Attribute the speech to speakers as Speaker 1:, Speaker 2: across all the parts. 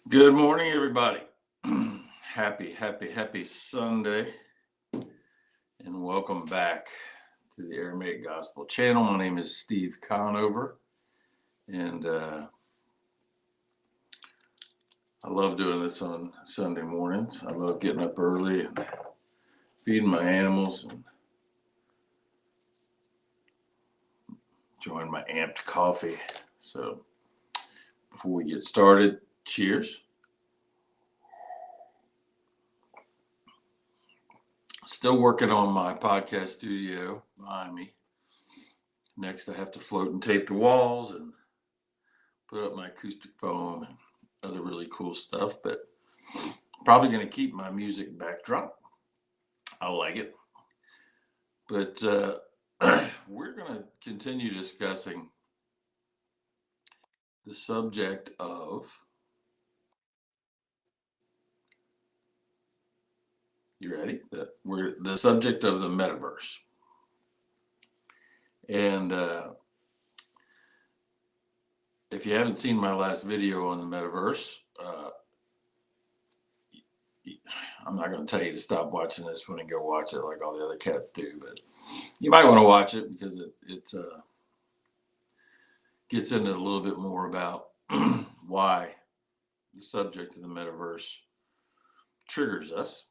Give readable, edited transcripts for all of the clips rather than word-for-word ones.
Speaker 1: Good morning, everybody. Happy Sunday, and welcome back to the Aramaic Gospel channel. My name is Steve Conover, and I love doing this on Sunday mornings. I love getting up early and feeding my animals and enjoying my amped coffee. So, before we get started, cheers. Still working on my podcast studio behind me. Next, I have to float and tape the walls and put up my acoustic foam and other really cool stuff, but probably going to keep my music backdrop. I like it. But we're going to continue discussing the subject of, you ready? We're the subject of the metaverse. And if you haven't seen my last video on the metaverse, I'm not going to tell you to stop watching this one and go watch it like all the other cats do, but you might want to watch it because it gets into a little bit more about why the subject of the metaverse triggers us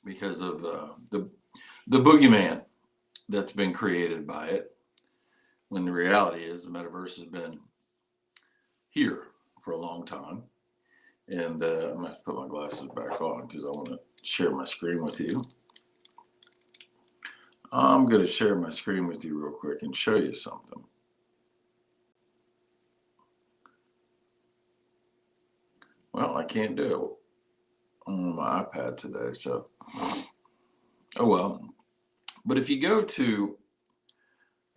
Speaker 1: because of the boogeyman that's been created by it, when the reality is the metaverse has been here for a long time. And I'm going to have to put my glasses back on because I want to share my screen with you. I'm going to share my screen with you real quick and show you something. Well, I can't do it on my iPad today, so oh well. But if you go to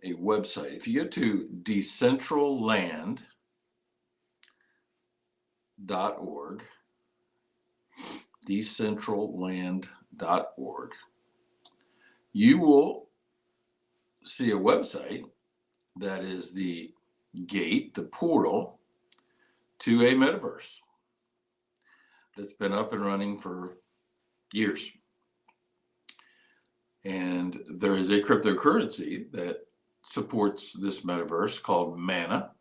Speaker 1: a website, if you go to Decentraland.org, Decentraland.org, you will see a website that is the gate, the portal to a metaverse that's been up and running for years. And there is a cryptocurrency that supports this metaverse called Mana.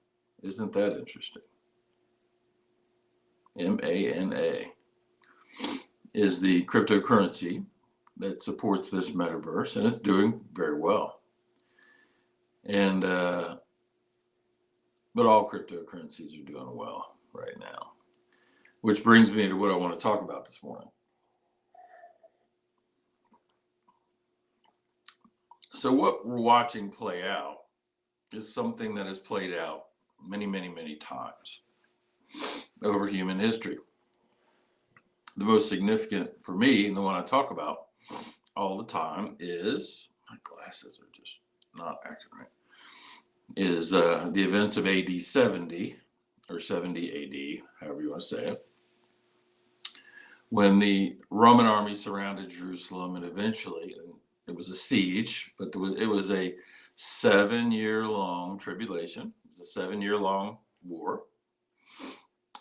Speaker 1: Isn't that interesting? MANA is the cryptocurrency that supports this metaverse, and it's doing very well. And but all cryptocurrencies are doing well right now, which brings me to what I want to talk about this morning. So what we're watching play out is something that has played out many times over human history. The most significant for me, and the one I talk about all the time, is, my glasses are just not acting right, is the events of AD 70, or 70 AD, however you want to say it, when the Roman army surrounded Jerusalem, and eventually, it was a siege, but it was a 7-year-long tribulation. It was a 7-year-long war.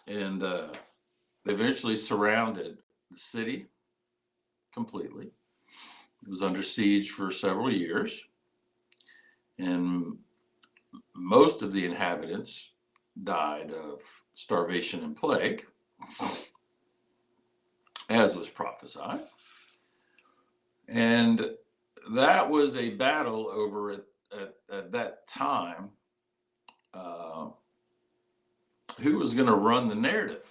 Speaker 1: And they eventually surrounded the city completely. It was under siege for several years. And most of the inhabitants died of starvation and plague, as was prophesied. And that was a battle over at that time. Who was going to run the narrative?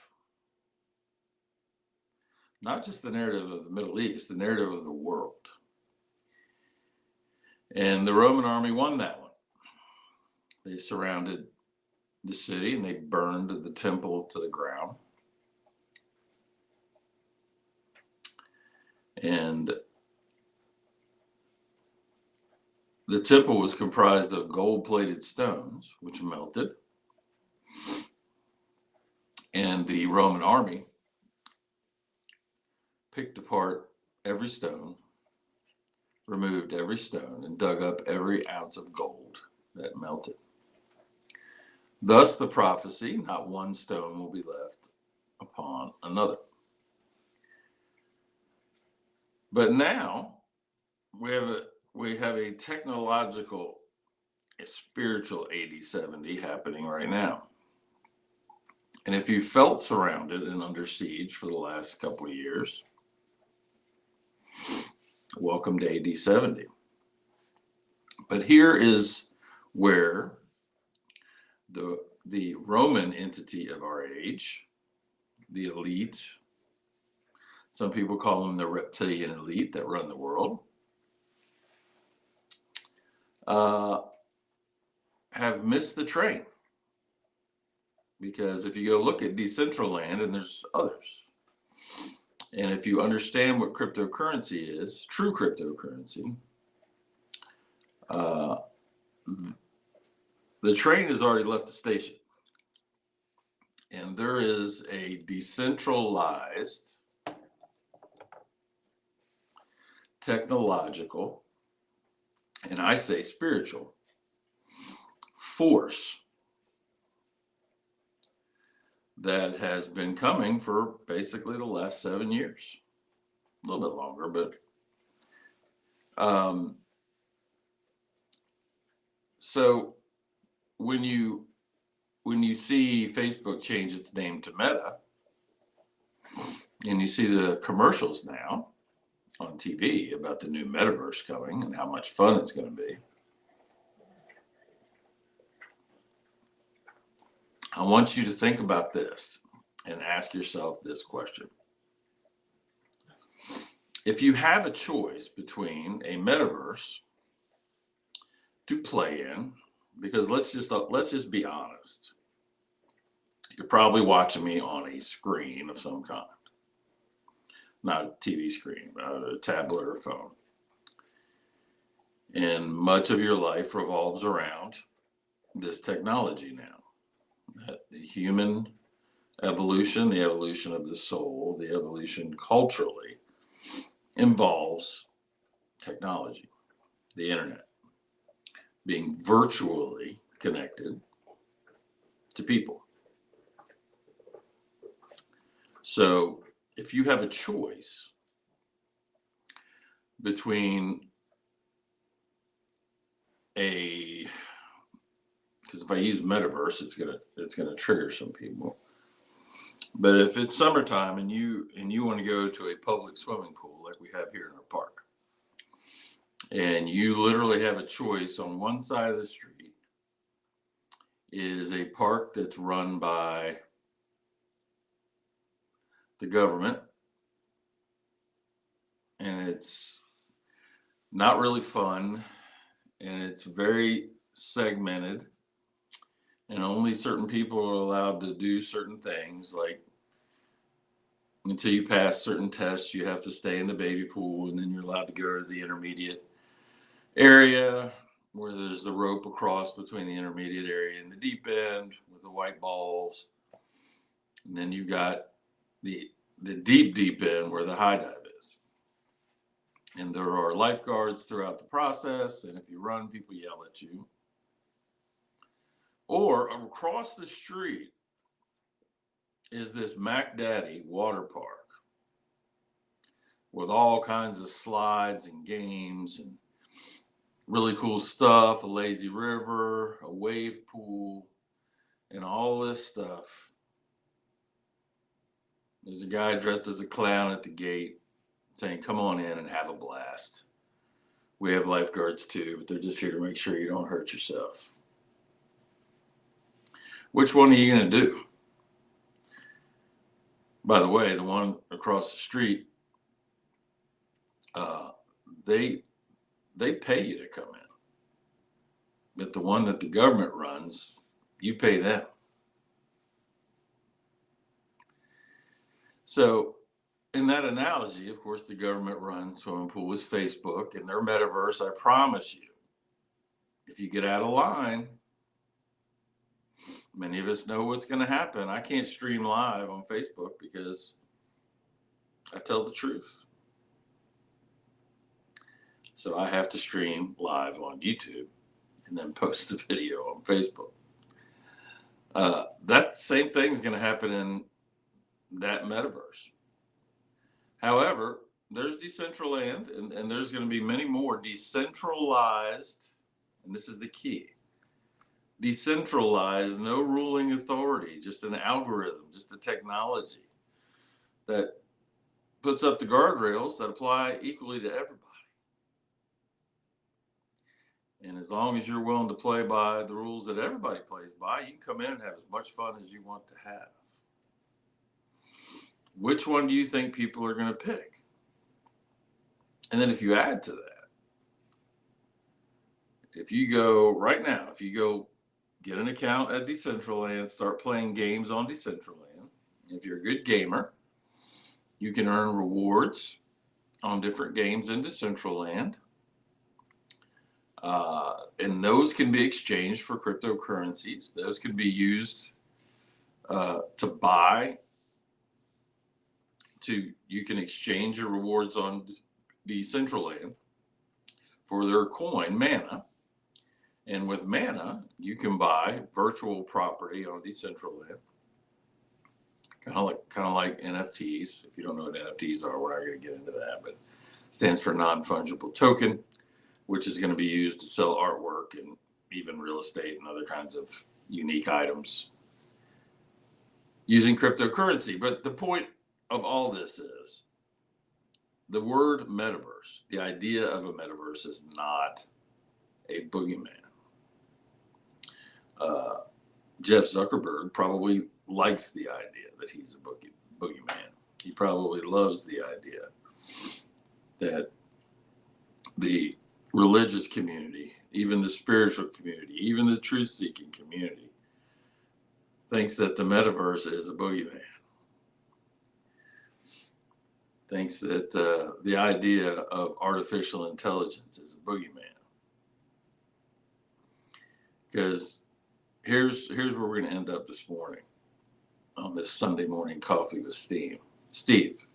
Speaker 1: Not just the narrative of the Middle East, the narrative of the world. And the Roman army won that one. They surrounded the city and they burned the temple to the ground. And the temple was comprised of gold-plated stones, which melted. And the Roman army picked apart every stone, removed every stone, and dug up every ounce of gold that melted. Thus the prophecy, not one stone will be left upon another. But now we have a technological, a spiritual 80-70 happening right now. And if you felt surrounded and under siege for the last couple of years, welcome to AD 70. But here is where the Roman entity of our age, the elite, some people call them the reptilian elite that run the world, have missed the train. Because if you go look at Decentraland, and there's others, and if you understand what cryptocurrency is, true cryptocurrency, the train has already left the station. And there is a decentralized, technological, and I say spiritual, force that has been coming for basically the last 7 years. A little bit longer, but so when you see Facebook change its name to Meta, and you see the commercials now on TV about the new Metaverse coming and how much fun it's going to be, I want you to think about this and ask yourself this question. If you have a choice between a metaverse to play in, because let's just be honest, you're probably watching me on a screen of some kind, not a TV screen, but a tablet or phone, and much of your life revolves around this technology now. The human evolution, the evolution of the soul, the evolution culturally involves technology, the internet, being virtually connected to people. So if you have a choice between because if I use metaverse, it's gonna trigger some people. But if it's summertime and you want to go to a public swimming pool like we have here in our park, and you literally have a choice, on one side of the street is a park that's run by the government, and it's not really fun, and it's very segmented, and only certain people are allowed to do certain things, like until you pass certain tests, you have to stay in the baby pool, and then you're allowed to go to the intermediate area where there's the rope across between the intermediate area and the deep end with the white balls. And then you got the deep end where the high dive is. And there are lifeguards throughout the process, and if you run, people yell at you. Or across the street is this Mac Daddy water park with all kinds of slides and games and really cool stuff, a lazy river, a wave pool, and all this stuff. There's a guy dressed as a clown at the gate saying, "Come on in and have a blast. We have lifeguards too, but they're just here to make sure you don't hurt yourself." Which one are you going to do? By the way, the one across the street, they pay you to come in. But the one that the government runs, you pay them. So in that analogy, of course, the government run swimming pool is Facebook, and their metaverse, I promise you, if you get out of line, many of us know what's going to happen. I can't stream live on Facebook because I tell the truth. So I have to stream live on YouTube and then post the video on Facebook. That same thing is going to happen in that metaverse. However, there's Decentraland, and there's going to be many more decentralized, and this is the key, decentralized, no ruling authority, just an algorithm, just a technology that puts up the guardrails that apply equally to everybody. And as long as you're willing to play by the rules that everybody plays by, you can come in and have as much fun as you want to have. Which one do you think people are going to pick? And then if you add to that, if you go right now, if you go get an account at Decentraland, start playing games on Decentraland, if you're a good gamer, you can earn rewards on different games in Decentraland. And those can be exchanged for cryptocurrencies. Those can be used to buy. You can exchange your rewards on Decentraland for their coin, Mana. And with Mana, you can buy virtual property on Decentraland. Kind of like NFTs. If you don't know what NFTs are, we're not going to get into that, but it stands for non-fungible token, which is going to be used to sell artwork and even real estate and other kinds of unique items using cryptocurrency. But the point of all this is the word metaverse, the idea of a metaverse is not a boogeyman. Jeff Zuckerberg probably likes the idea that he's a boogeyman. He probably loves the idea that the religious community, even the spiritual community, even the truth-seeking community thinks that the metaverse is a boogeyman. Thinks that the idea of artificial intelligence is a boogeyman. Because here's where we're going to end up this morning on this Sunday morning coffee with Steve.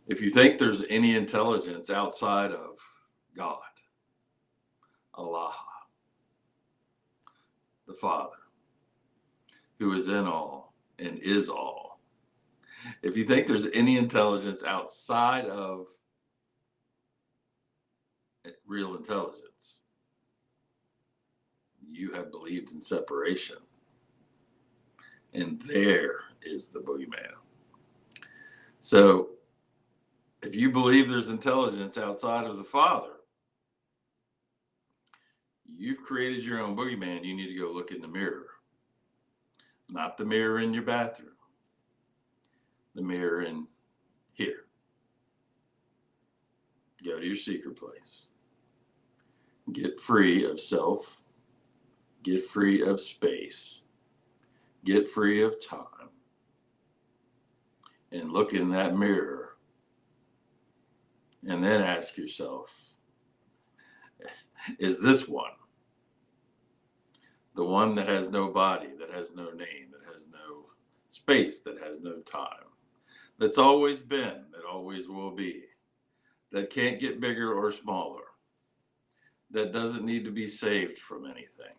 Speaker 1: If you think there's any intelligence outside of God, Allah, the Father, who is in all and is all, if you think there's any intelligence outside of real intelligence, you have believed in separation. And there is the boogeyman. So if you believe there's intelligence outside of the Father, you've created your own boogeyman. You need to go look in the mirror. Not the mirror in your bathroom. The mirror in here. Go to your secret place. Get free of self. Get free of space. Get free of time. And look in that mirror. And then ask yourself, is this one the one that has no body, that has no name, that has no space, that has no time, that's always been, that always will be, that can't get bigger or smaller, that doesn't need to be saved from anything,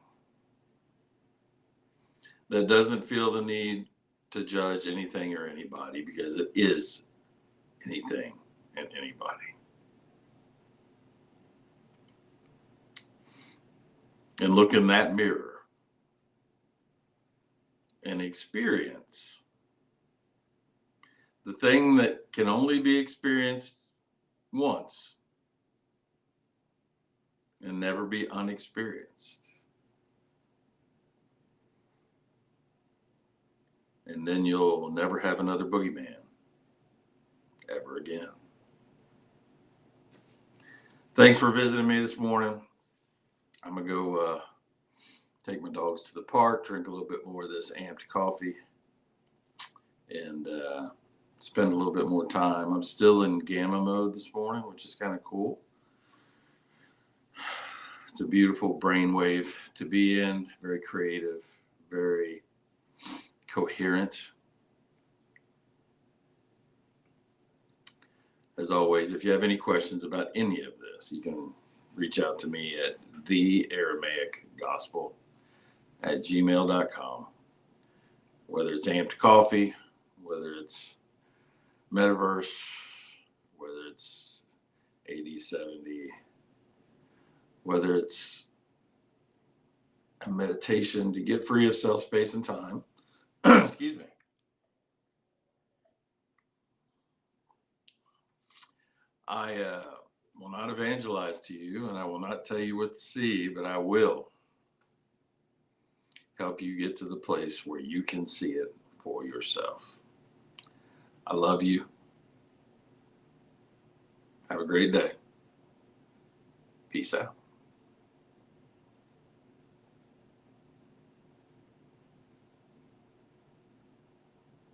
Speaker 1: that doesn't feel the need to judge anything or anybody because it is anything and anybody. And look in that mirror and experience the thing that can only be experienced once and never be unexperienced. And then you'll never have another boogeyman ever again. Thanks for visiting me this morning. I'm going to go take my dogs to the park, drink a little bit more of this amped coffee, and spend a little bit more time. I'm still in gamma mode this morning, which is kind of cool. It's a beautiful brainwave to be in, very creative, very coherent. As always, if you have any questions about any of this, you can reach out to me at the Aramaic Gospel at gmail.com. Whether it's amped coffee, whether it's Metaverse, whether it's 80/70, whether it's a meditation to get free of self, space, and time. Excuse me. I will not evangelize to you, and I will not tell you what to see, but I will help you get to the place where you can see it for yourself. I love you. Have a great day. Peace out.